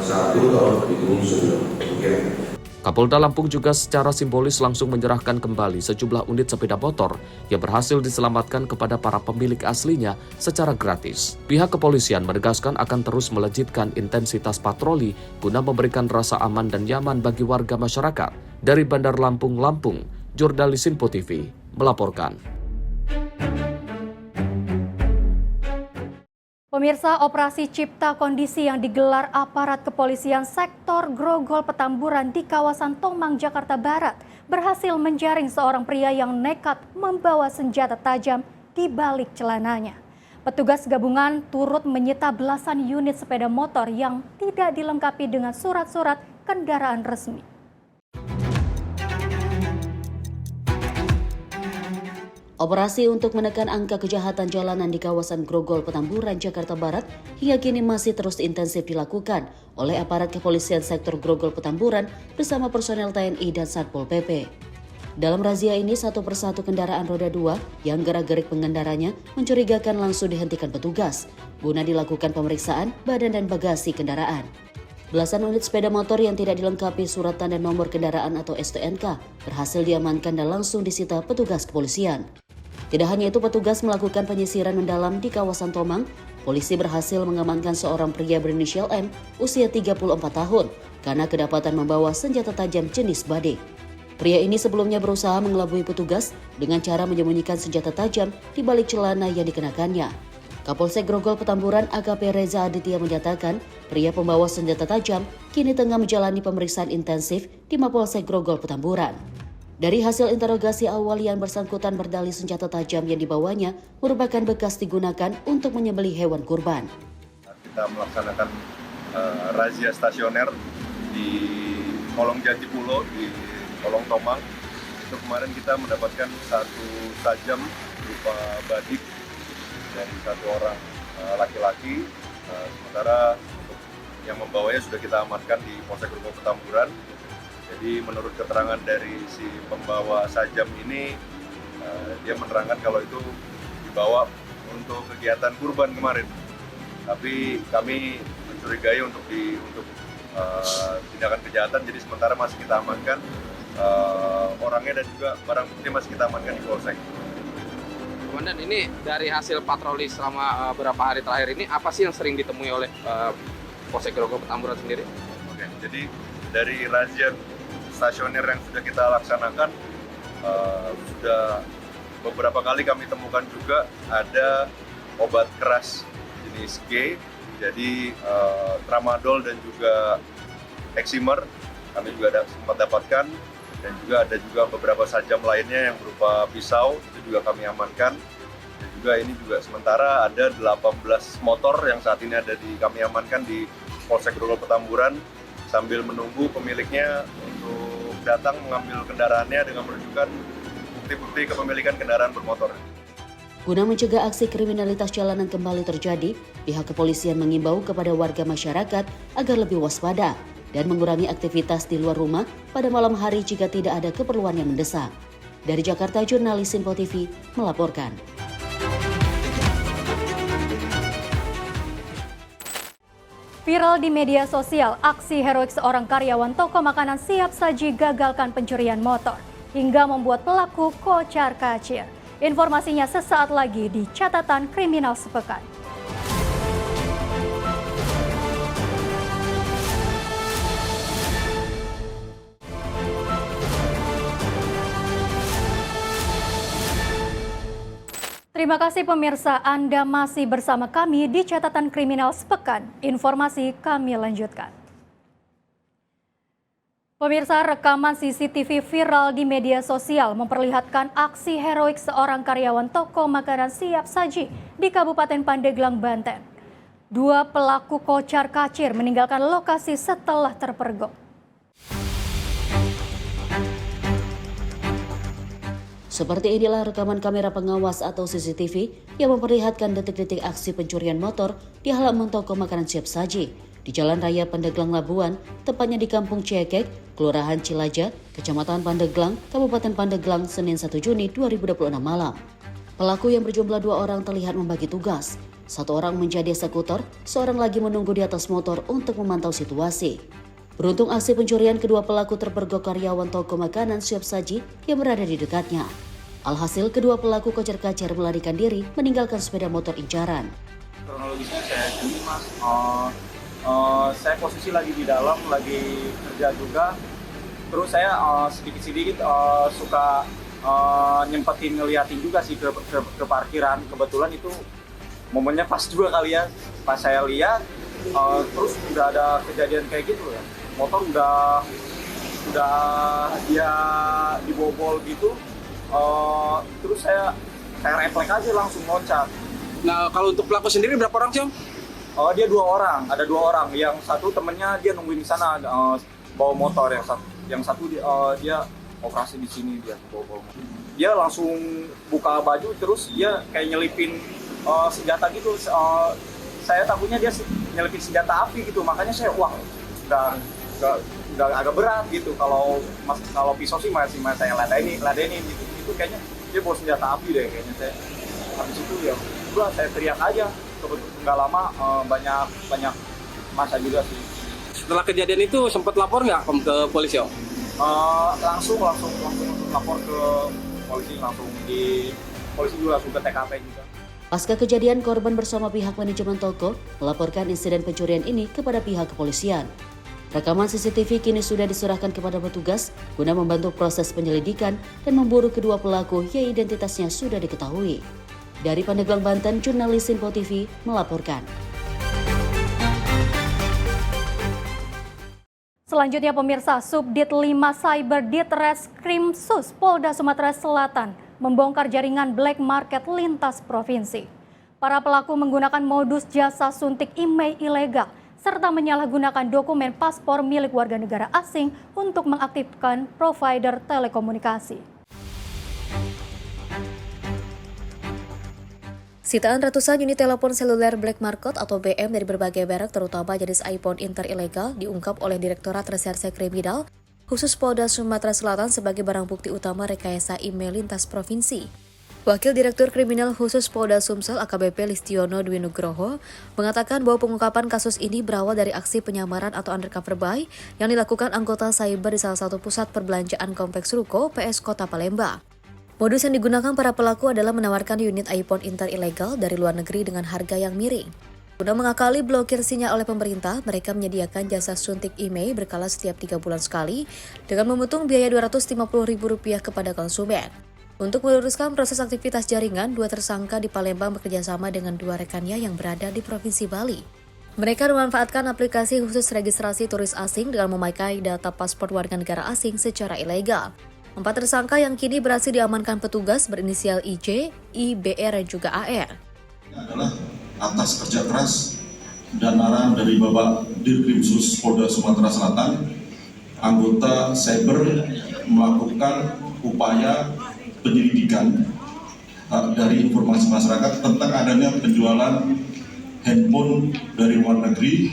1 tahun 2009. Kapolda Lampung juga secara simbolis langsung menyerahkan kembali sejumlah unit sepeda motor yang berhasil diselamatkan kepada para pemilik aslinya secara gratis. Pihak kepolisian menegaskan akan terus melejitkan intensitas patroli guna memberikan rasa aman dan nyaman bagi warga masyarakat. Dari Bandar Lampung, Lampung, jurnalis Info TV melaporkan. Pemirsa, operasi cipta kondisi yang digelar aparat kepolisian sektor Grogol Petamburan di kawasan Tomang, Jakarta Barat berhasil menjaring seorang pria yang nekat membawa senjata tajam di balik celananya. Petugas gabungan turut menyita belasan unit sepeda motor yang tidak dilengkapi dengan surat-surat kendaraan resmi. Operasi untuk menekan angka kejahatan jalanan di kawasan Grogol, Petamburan, Jakarta Barat hingga kini masih terus intensif dilakukan oleh aparat kepolisian sektor Grogol, Petamburan bersama personel TNI dan Satpol PP. Dalam razia ini, satu persatu kendaraan roda 2 yang gerak-gerik pengendaranya mencurigakan langsung dihentikan petugas guna dilakukan pemeriksaan badan dan bagasi kendaraan. Belasan unit sepeda motor yang tidak dilengkapi surat tanda nomor kendaraan atau STNK berhasil diamankan dan langsung disita petugas kepolisian. Tidak hanya itu, petugas melakukan penyisiran mendalam di kawasan Tomang. Polisi berhasil mengamankan seorang pria berinisial M, usia 34 tahun, karena kedapatan membawa senjata tajam jenis badik. Pria ini sebelumnya berusaha mengelabui petugas dengan cara menyembunyikan senjata tajam di balik celana yang dikenakannya. Kapolsek Grogol Petamburan AKP Reza Aditya menyatakan pria pembawa senjata tajam kini tengah menjalani pemeriksaan intensif di Mapolsek Grogol Petamburan. Dari hasil interogasi awal, yang bersangkutan berdalih senjata tajam yang dibawanya merupakan bekas digunakan untuk menyembelih hewan kurban. Kita melaksanakan razia stasioner di Kolong Jatipulo, di Kolong Tomang. Itu kemarin kita mendapatkan satu tajam berupa badik dari satu orang laki-laki. Sementara untuk yang membawanya sudah kita amankan di Polsek Grogol Petamburan. Jadi menurut keterangan dari si pembawa sajam ini, dia menerangkan kalau itu dibawa untuk kegiatan kurban kemarin. Tapi kami mencurigai untuk tindakan kejahatan, jadi sementara masih kita amankan orangnya dan juga barang bukti masih kita amankan di Polsek. Komandan, ini dari hasil patroli selama beberapa hari terakhir ini, apa sih yang sering ditemui oleh Polsek Grogol Petamburan sendiri? Oke, jadi dari razia stasioner yang sudah kita laksanakan, sudah beberapa kali kami temukan juga ada obat keras jenis G, jadi tramadol dan juga eksimer kami juga sempat dapatkan, dan juga ada juga beberapa sajam lainnya yang berupa pisau, itu juga kami amankan. Dan juga ini juga sementara ada 18 motor yang saat ini ada kami amankan di Polsek Grogol Petamburan, sambil menunggu pemiliknya untuk datang mengambil kendaraannya dengan menunjukkan bukti-bukti kepemilikan kendaraan bermotor. Guna mencegah aksi kriminalitas jalanan kembali terjadi, pihak kepolisian mengimbau kepada warga masyarakat agar lebih waspada dan mengurangi aktivitas di luar rumah pada malam hari jika tidak ada keperluan yang mendesak. Dari Jakarta, jurnalis Info TV melaporkan. Viral di media sosial, aksi heroik seorang karyawan toko makanan siap saji gagalkan pencurian motor hingga membuat pelaku kocar-kacir. Informasinya sesaat lagi di Catatan Kriminal Sepekan. Terima kasih pemirsa, Anda masih bersama kami di Catatan Kriminal Sepekan. Informasi kami lanjutkan. Pemirsa, rekaman CCTV viral di media sosial memperlihatkan aksi heroik seorang karyawan toko makanan siap saji di Kabupaten Pandeglang, Banten. Dua pelaku kocar-kacir meninggalkan lokasi setelah terpergok. Seperti inilah rekaman kamera pengawas atau CCTV yang memperlihatkan detik-detik aksi pencurian motor di halaman toko makanan siap saji di Jalan Raya Pandeglang Labuan, tepatnya di Kampung Cekek, Kelurahan Cilaja, Kecamatan Pandeglang, Kabupaten Pandeglang, Senin 1 Juni 2026 malam. Pelaku yang berjumlah 2 orang terlihat membagi tugas. 1 orang menjadi eksekutor, seorang lagi menunggu di atas motor untuk memantau situasi. Beruntung aksi pencurian, kedua pelaku terpergok karyawan toko makanan siap saji yang berada di dekatnya. Alhasil, kedua pelaku kocar-kacir melarikan diri meninggalkan sepeda motor incaran. Kronologisnya saya sendiri, Mas. Saya posisi lagi di dalam, lagi kerja juga. Terus saya sedikit-sedikit suka nyempetin ngeliatin juga sih ke parkiran. Kebetulan itu momennya pas juga kali ya. Pas saya lihat, terus udah ada kejadian kayak gitu ya. Motor udah dia dibobol gitu. Terus saya refleks aja langsung loncat. Nah, kalau untuk pelaku sendiri berapa orang sih, Om? Dia 2 orang, ada 2 orang. Yang satu temennya dia nungguin di sana bawa motor, yang satu dia operasi di sini dia bawa motor. Dia langsung buka baju terus dia kayak nyelipin senjata gitu. Saya takutnya dia nyelipin senjata api gitu, makanya saya udah agak berat gitu. Kalau pisau sih masih saya ladenin gitu. Itu kayaknya dia bawa senjata api deh kayaknya. Saya habis itu ya udah saya teriak aja. Nggak lama banyak masa juga sih. Setelah kejadian itu sempat lapor nggak ke polisi, Om? Langsung lapor ke polisi, polisi juga langsung ke TKP juga. Pasca kejadian, korban bersama pihak manajemen toko melaporkan insiden pencurian ini kepada pihak kepolisian. Rekaman CCTV kini sudah diserahkan kepada petugas guna membantu proses penyelidikan dan memburu kedua pelaku yang identitasnya sudah diketahui. Dari Pandeglang, Banten, jurnalis Info TV melaporkan. Selanjutnya pemirsa, Subdit 5 Cyber Ditreskrimsus Polda Sumatera Selatan membongkar jaringan black market lintas provinsi. Para pelaku menggunakan modus jasa suntik email ilegal serta menyalahgunakan dokumen paspor milik warga negara asing untuk mengaktifkan provider telekomunikasi. Sitaan ratusan unit telepon seluler black market atau BM dari berbagai merek terutama jenis iPhone Inter ilegal diungkap oleh Direktorat Reserse Kriminal khusus Polda Sumatera Selatan sebagai barang bukti utama rekayasa email lintas provinsi. Wakil Direktur Kriminal Khusus Polda Sumsel AKBP Listiono Dwi Nugroho mengatakan bahwa pengungkapan kasus ini berawal dari aksi penyamaran atau undercover buy yang dilakukan anggota cyber di salah satu pusat perbelanjaan Kompleks Ruko PS Kota Palembang. Modus yang digunakan para pelaku adalah menawarkan unit iPhone Inter ilegal dari luar negeri dengan harga yang miring. Guna mengakali blokir sinyal oleh pemerintah, mereka menyediakan jasa suntik email berkala setiap 3 bulan sekali dengan memungut biaya Rp250.000 kepada konsumen. Untuk meluruskan proses aktivitas jaringan, 2 tersangka di Palembang bekerjasama dengan 2 rekannya yang berada di Provinsi Bali. Mereka memanfaatkan aplikasi khusus registrasi turis asing dengan memakai data paspor warga negara asing secara ilegal. 4 tersangka yang kini berhasil diamankan petugas berinisial IC, IBR, dan juga AR. Adalah atas kerja keras dan arahan dari Bapak Dirkrimsus Polda Sumatera Selatan, anggota cyber melakukan upaya penyelidikan dari informasi masyarakat tentang adanya penjualan handphone dari luar negeri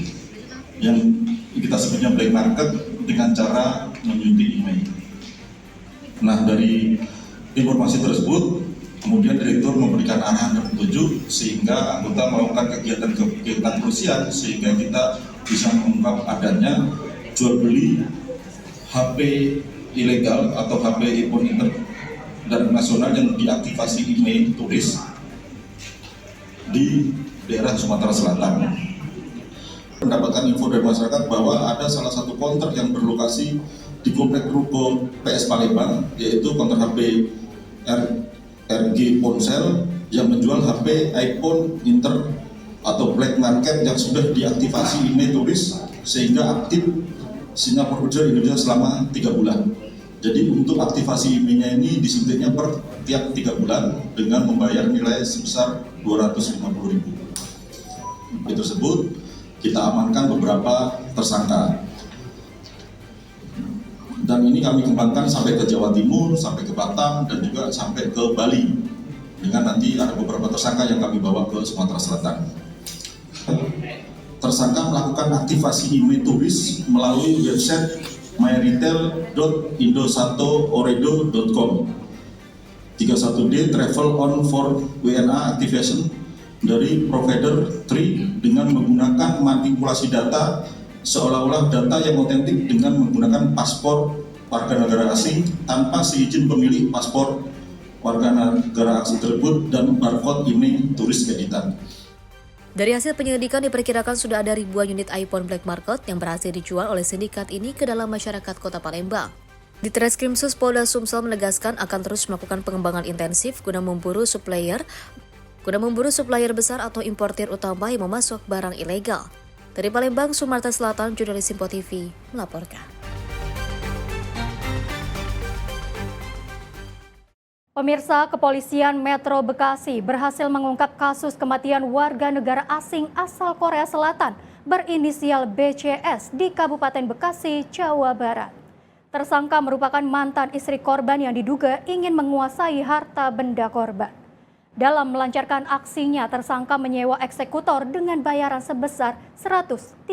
yang kita sebutnya black market dengan cara menyuntik email. Nah, dari informasi tersebut, kemudian Direktur memberikan arahan dan petunjuk sehingga anggota melakukan kegiatan kepolisian sehingga kita bisa mengungkap adanya jual beli HP ilegal atau HP iPhone Inter dan nasional yang diaktifasi email turis di daerah Sumatera Selatan. Mendapatkan info dari masyarakat bahwa ada salah satu counter yang berlokasi di Kompleks Ruko PS Palembang, yaitu counter HP RG Ponsel yang menjual HP iPhone Inter atau black market yang sudah diaktifasi email turis sehingga aktif sinyal provider Indonesia selama 3 bulan. Jadi untuk aktivasi emailnya ini disuntiknya per tiap 3 bulan dengan membayar nilai sebesar Rp250.000. Itu tersebut kita amankan beberapa tersangka. Dan ini kami kembangkan sampai ke Jawa Timur, sampai ke Batam, dan juga sampai ke Bali. Dengan nanti ada beberapa tersangka yang kami bawa ke Sumatera Selatan. Tersangka melakukan aktivasi email turis melalui website myretail.indosatooredo.com. 31D Travel on for WNA Activation dari provider 3 dengan menggunakan manipulasi data seolah-olah data yang otentik dengan menggunakan paspor warga negara asing tanpa seizin pemilik paspor warga negara asing tersebut dan barcode email turis editan. Dari hasil penyelidikan diperkirakan sudah ada ribuan unit iPhone black market yang berhasil dijual oleh sindikat ini ke dalam masyarakat Kota Palembang. Ditreskrimsus Polda Sumsel menegaskan akan terus melakukan pengembangan intensif guna memburu supplier besar atau importir utama yang memasok barang ilegal. Dari Palembang, Sumatera Selatan, jurnalis Info TV melaporkan. Pemirsa, Kepolisian Metro Bekasi berhasil mengungkap kasus kematian warga negara asing asal Korea Selatan berinisial BCS di Kabupaten Bekasi, Jawa Barat. Tersangka merupakan mantan istri korban yang diduga ingin menguasai harta benda korban. Dalam melancarkan aksinya, tersangka menyewa eksekutor dengan bayaran sebesar 139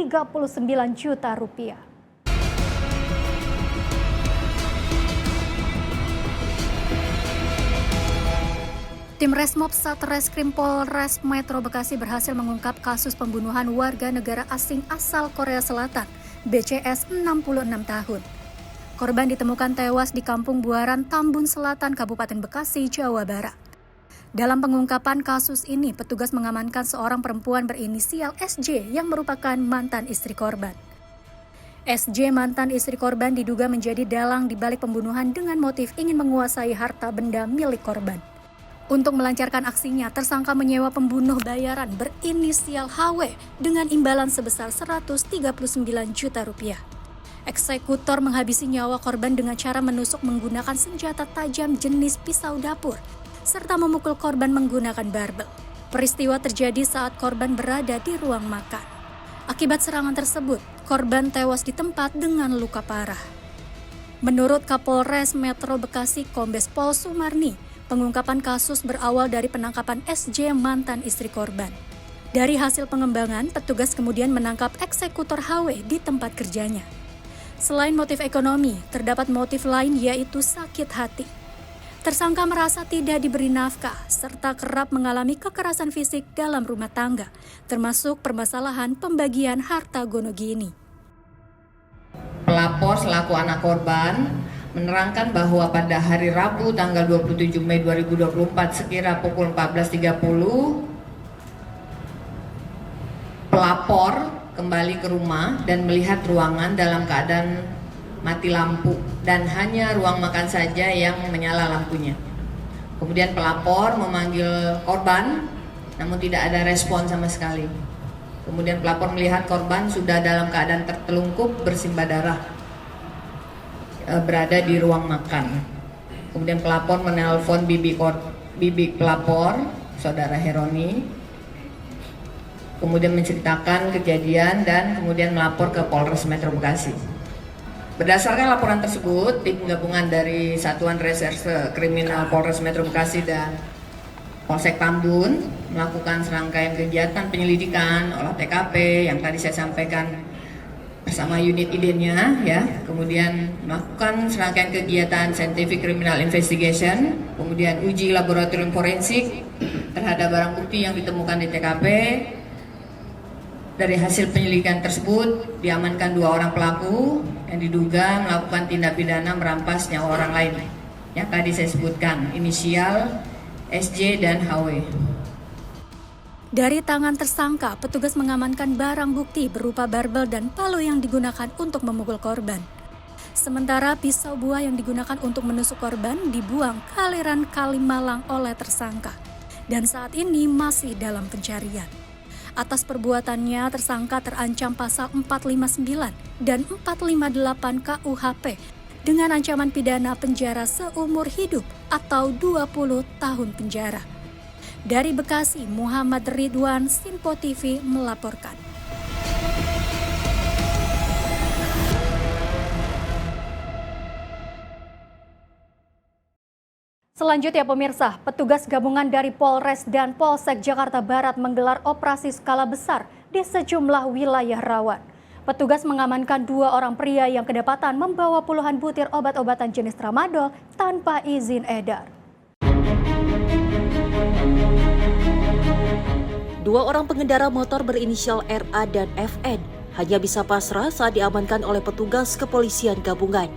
juta rupiah. Tim Resmob Satreskrim Polres Metro Bekasi berhasil mengungkap kasus pembunuhan warga negara asing asal Korea Selatan, BCS 66 tahun. Korban ditemukan tewas di Kampung Buaran, Tambun Selatan, Kabupaten Bekasi, Jawa Barat. Dalam pengungkapan kasus ini, petugas mengamankan seorang perempuan berinisial SJ yang merupakan mantan istri korban. SJ, mantan istri korban, diduga menjadi dalang di balik pembunuhan dengan motif ingin menguasai harta benda milik korban. Untuk melancarkan aksinya, tersangka menyewa pembunuh bayaran berinisial HW dengan imbalan sebesar 139 juta rupiah. Eksekutor menghabisi nyawa korban dengan cara menusuk menggunakan senjata tajam jenis pisau dapur, serta memukul korban menggunakan barbel. Peristiwa terjadi saat korban berada di ruang makan. Akibat serangan tersebut, korban tewas di tempat dengan luka parah. Menurut Kapolres Metro Bekasi Kombes Pol Sumarni, pengungkapan kasus berawal dari penangkapan SJ, mantan istri korban. Dari hasil pengembangan, petugas kemudian menangkap eksekutor HW di tempat kerjanya. Selain motif ekonomi, terdapat motif lain yaitu sakit hati. Tersangka merasa tidak diberi nafkah, serta kerap mengalami kekerasan fisik dalam rumah tangga, termasuk permasalahan pembagian harta gonogini. Pelapor selaku anak korban menerangkan bahwa pada hari Rabu tanggal 27 Mei 2024 sekira pukul 14.30, pelapor kembali ke rumah dan melihat ruangan dalam keadaan mati lampu dan hanya ruang makan saja yang menyala lampunya. Kemudian pelapor memanggil korban, namun tidak ada respon sama sekali. Kemudian pelapor melihat korban sudah dalam keadaan tertelungkup bersimbah darah, berada di ruang makan. Kemudian pelapor menelpon bibi pelapor, saudara Heroni, kemudian menceritakan kejadian dan kemudian melapor ke Polres Metro Bekasi. Berdasarkan laporan tersebut, tim gabungan dari Satuan Reserse Kriminal Polres Metro Bekasi dan Polsek Tambun melakukan serangkaian kegiatan penyelidikan, olah TKP yang tadi saya sampaikan bersama unit ID-nya, ya, kemudian melakukan serangkaian kegiatan scientific criminal investigation, kemudian uji laboratorium forensik terhadap barang bukti yang ditemukan di TKP. Dari hasil penyelidikan tersebut diamankan 2 orang pelaku yang diduga melakukan tindak pidana merampas nyawa orang lain yang tadi saya sebutkan, inisial SJ dan HW. Dari tangan tersangka, petugas mengamankan barang bukti berupa barbel dan palu yang digunakan untuk memukul korban. Sementara pisau buah yang digunakan untuk menusuk korban dibuang ke aliran Kali Malang oleh tersangka dan saat ini masih dalam pencarian. Atas perbuatannya, tersangka terancam pasal 459 dan 458 KUHP dengan ancaman pidana penjara seumur hidup atau 20 tahun penjara. Dari Bekasi, Muhammad Ridwan, Sinpo TV melaporkan. Selanjutnya pemirsa, petugas gabungan dari Polres dan Polsek Jakarta Barat menggelar operasi skala besar di sejumlah wilayah rawan. Petugas mengamankan 2 orang pria yang kedapatan membawa puluhan butir obat-obatan jenis tramadol tanpa izin edar. 2 orang pengendara motor berinisial RA dan FN hanya bisa pasrah saat diamankan oleh petugas kepolisian gabungan.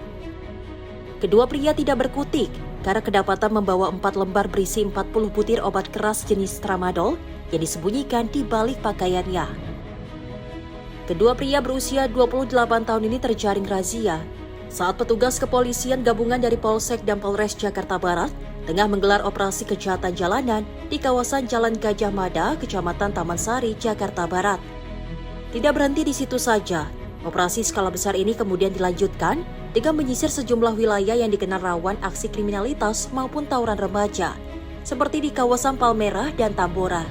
Kedua pria tidak berkutik karena kedapatan membawa 4 lembar berisi 40 butir obat keras jenis tramadol yang disembunyikan di balik pakaiannya. Kedua pria berusia 28 tahun ini terjaring razia saat petugas kepolisian gabungan dari Polsek dan Polres Jakarta Barat tengah menggelar operasi kejahatan jalanan di kawasan Jalan Gajah Mada, Kecamatan Taman Sari, Jakarta Barat. Tidak berhenti di situ saja, operasi skala besar ini kemudian dilanjutkan dengan menyisir sejumlah wilayah yang dikenal rawan aksi kriminalitas maupun tawuran remaja, seperti di kawasan Palmerah dan Tambora.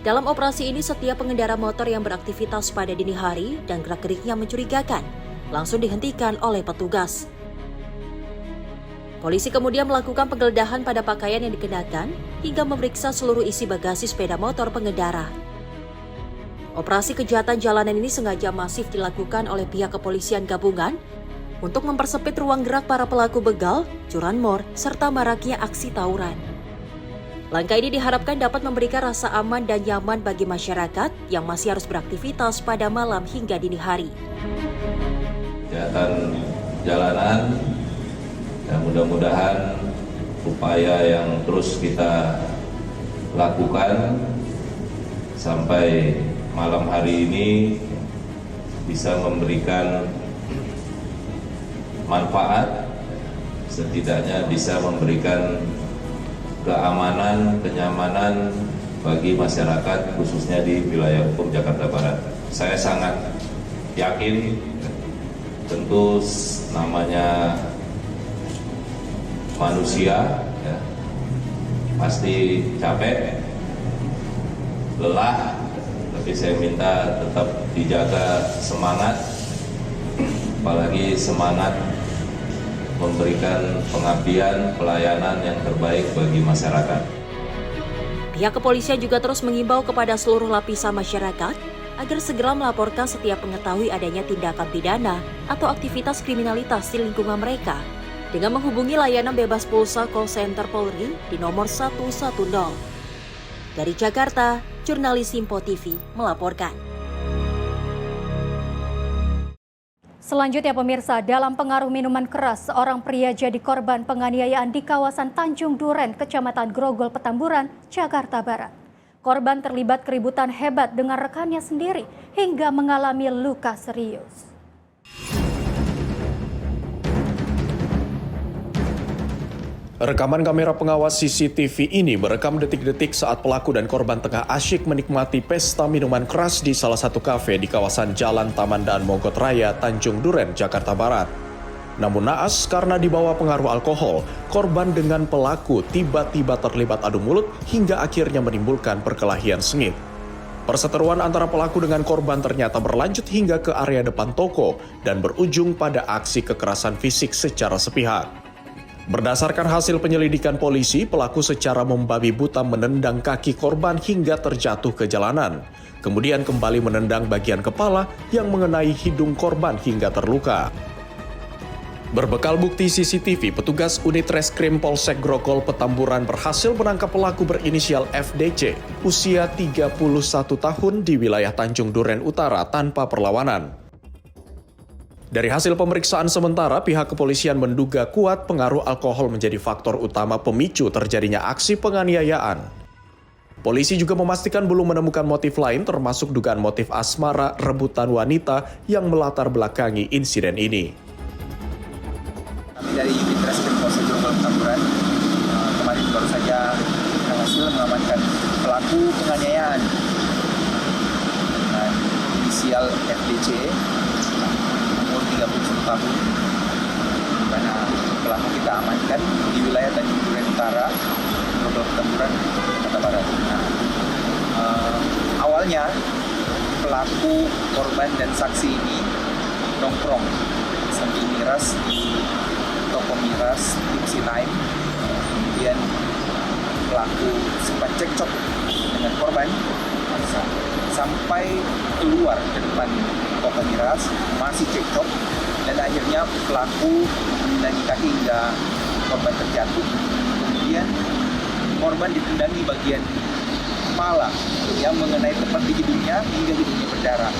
Dalam operasi ini, setiap pengendara motor yang beraktivitas pada dini hari dan gerak-geriknya mencurigakan langsung dihentikan oleh petugas. Polisi kemudian melakukan penggeledahan pada pakaian yang dikenakan hingga memeriksa seluruh isi bagasi sepeda motor pengendara. Operasi kejahatan jalanan ini sengaja masif dilakukan oleh pihak kepolisian gabungan untuk mempersempit ruang gerak para pelaku begal, curanmor, serta maraknya aksi tawuran. Langkah ini diharapkan dapat memberikan rasa aman dan nyaman bagi masyarakat yang masih harus beraktivitas pada malam hingga dini hari. Kejahatan jalanan, dan mudah-mudahan upaya yang terus kita lakukan sampai malam hari ini bisa memberikan manfaat, setidaknya bisa memberikan keamanan, kenyamanan bagi masyarakat khususnya di wilayah hukum Jakarta Barat. Saya sangat yakin, tentu namanya manusia ya, pasti capek, lelah, tapi saya minta tetap dijaga semangat, apalagi semangat memberikan pengabdian, pelayanan yang terbaik bagi masyarakat. Pihak kepolisian juga terus mengimbau kepada seluruh lapisan masyarakat agar segera melaporkan setiap mengetahui adanya tindakan pidana atau aktivitas kriminalitas di lingkungan mereka dengan menghubungi layanan bebas pulsa call center Polri di nomor 110. Dari Jakarta, jurnalis Simpo TV melaporkan. Selanjutnya pemirsa, dalam pengaruh minuman keras, seorang pria jadi korban penganiayaan di kawasan Tanjung Duren, Kecamatan Grogol, Petamburan, Jakarta Barat. Korban terlibat keributan hebat dengan rekannya sendiri hingga mengalami luka serius. Rekaman kamera pengawas CCTV ini merekam detik-detik saat pelaku dan korban tengah asyik menikmati pesta minuman keras di salah satu kafe di kawasan Jalan Taman Daan Mogot Raya, Tanjung Duren, Jakarta Barat. Namun naas karena dibawa pengaruh alkohol, korban dengan pelaku tiba-tiba terlibat adu mulut hingga akhirnya menimbulkan perkelahian sengit. Perseteruan antara pelaku dengan korban ternyata berlanjut hingga ke area depan toko dan berujung pada aksi kekerasan fisik secara sepihak. Berdasarkan hasil penyelidikan polisi, pelaku secara membabi buta menendang kaki korban hingga terjatuh ke jalanan. Kemudian kembali menendang bagian kepala yang mengenai hidung korban hingga terluka. Berbekal bukti CCTV, petugas unit reskrim Polsek Grogol Petamburan berhasil menangkap pelaku berinisial FDC, usia 31 tahun di wilayah Tanjung Duren Utara tanpa perlawanan. Dari hasil pemeriksaan sementara, pihak kepolisian menduga kuat pengaruh alkohol menjadi faktor utama pemicu terjadinya aksi penganiayaan. Polisi juga memastikan belum menemukan motif lain termasuk dugaan motif asmara rebutan wanita yang melatar belakangi insiden ini. Kami dari unit reskrim Polsek Grogol Petamburan kemarin baru saja berhasil mengamankan pelaku penganiayaan dengan inisial FDC, umur 31 tahun, karena pelaku kita amankan di wilayah Tanjung Duren Utara, Grogol Petamburan, Jakarta Barat. Awalnya pelaku, korban dan saksi ini nongkrong sambil miras di toko miras Tipsy Lime. Kemudian pelaku sempat cekcok dengan korban sampai keluar ke depan toko miras, masih cekcok, dan akhirnya pelaku menendangi kaki hingga korban terjatuh. Kemudian korban ditendangi bagian kepala yang mengenai tepat di hidungnya hingga hidungnya berdarah.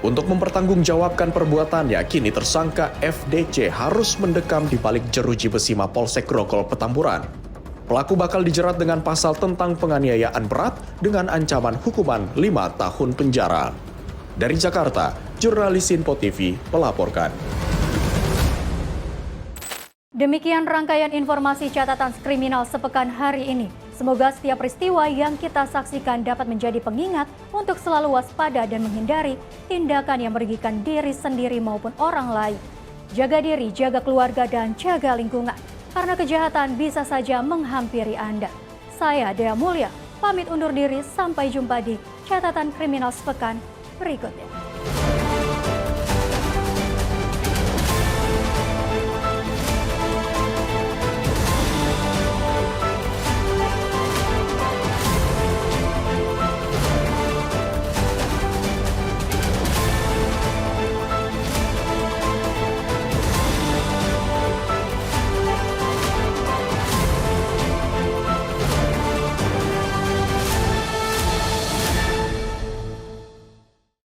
Untuk mempertanggungjawabkan perbuatannya, kini tersangka FDC harus mendekam di balik jeruji besi Mapolsek Grogol Petamburan. Pelaku bakal dijerat dengan pasal tentang penganiayaan berat dengan ancaman hukuman 5 tahun penjara. Dari Jakarta, jurnalis Simpo TV melaporkan. Demikian rangkaian informasi catatan kriminal sepekan hari ini. Semoga setiap peristiwa yang kita saksikan dapat menjadi pengingat untuk selalu waspada dan menghindari tindakan yang merugikan diri sendiri maupun orang lain. Jaga diri, jaga keluarga, dan jaga lingkungan. Karena kejahatan bisa saja menghampiri Anda. Saya Dea Mulya, pamit undur diri. Sampai jumpa di catatan kriminal sepekan berikutnya.